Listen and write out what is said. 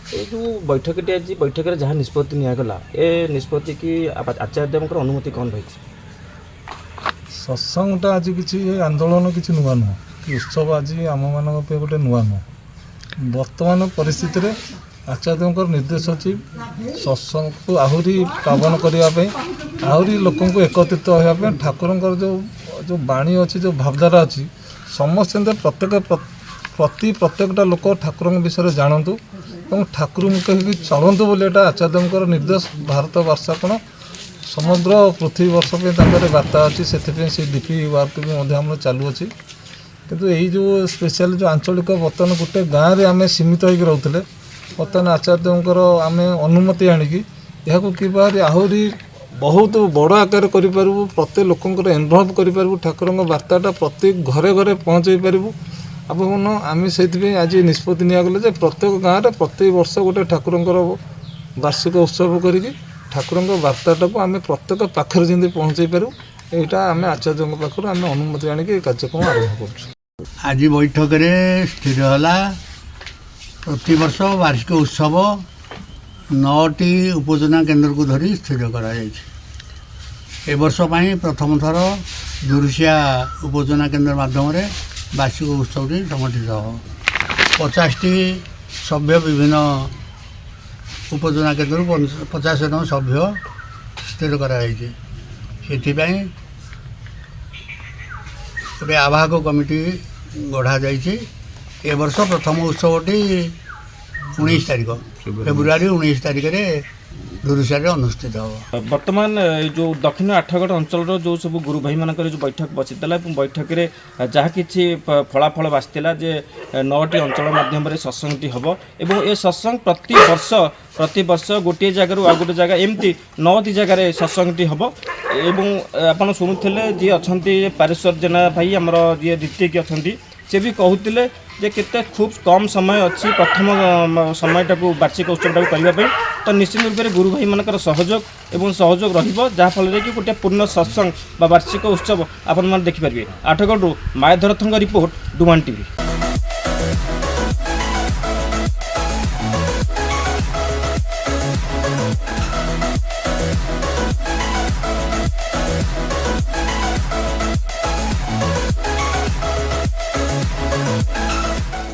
ये जो बैठक आज बैठक जहाँ निष्पत्ति निगला ए निष्पत्ति की आचार्य देवकर अनुमति कौन रही? सत्संगटा आज किसी आंदोलन किसी नुआ नुह कि उत्सव आज आम मान गोटे नुआ नुह बर्तमान परिस्थिति रे आचार्य निर्देश अच्छी सत्संग को आहरी पावन करने आहरी लोक एकत्रित होगा ठाकुर जो जो बाणी अच्छी जो भावधारा अच्छी समस्त प्रत्येकटा लोक ठाकुर विषय जानतु और ठाकुर मुखी चलतु बोले आचार्य निर्देश भारत वर्ष कौन समग्र पृथ्वी वर्ष पे वार्ता अच्छी से डीपी वर्क भी चालू अच्छी किंतु यही जो स्पेशल जो आंचलिक बर्तमान गोटे गाँव में आम सीमित होकर रोते बर्तमान आचार्यर आम अनुमति आणिकी कि आहरी बहुत बड़ आकार करूँ प्रत्येक लोक इनवल्व करूँ ठाकुर वार्ताटा प्रत्येक घरे घरे पहुँचे पारूँ आप आम से आज निष्पत्ति निगले जे प्रत्येक गाँव में प्रत्येक वर्ष गोटे ठाकुर वार्षिक उत्सव करी ठाकुर वार्ताटा को आम प्रत्येक पाखे जमी पहुँचे पारूँ यहाँ आम आचार्य पाखु आम अनुमति आणिकी कार्यक्रम आरंभ कर आज बैठक में स्थिर है प्रतिवर्ष वार्षिक उत्सव 9टी उपजना केन्द्र को धरी स्थिर कर वर्ष प्रथम थर दुरुसिया उपजना केन्द्र माध्यम वार्षिक उत्सव संगठित हो 50टी सभ्य विभिन्न उपजना केन्द्र 50 जन सभ्य स्थिर कर गोटे आवाहक कमिटी गढ़ा जाए वर्ष प्रथम उत्सवटी 19 तारीख फेब्रुआरी 19 तारीख में दुरुसिया अनुष्ठित हो। वर्तमान जो दक्षिण आठगढ़ अंचल जो सब गुरु भाई मान जो बैठक बसीला बैठक में जहाँ कि फलाफल बासीला जे 9टी अंचल माध्यम सत्संगटी हम और ये सत्संग प्रति वर्ष गोटे जगार आ गोटे जगह एमती 9टी जगार सत्संगटी हम एवं आप शुणुले जी अच्छा पारेश्वर जेना भाई आमर जी ऋतिक अच्छा से भी कहते जे केते खूब कम समय अच्छी प्रथम समयटा को वार्षिक उत्सवटा करने तो निश्चित रूप से गुरु भाई मानकर सहयोग रहा कि गोटे पूर्ण सत्संग वार्षिक उत्सव आपण देखिपारे। आठगढ़ मायाधर रिपोर्ट डुमान टीवी।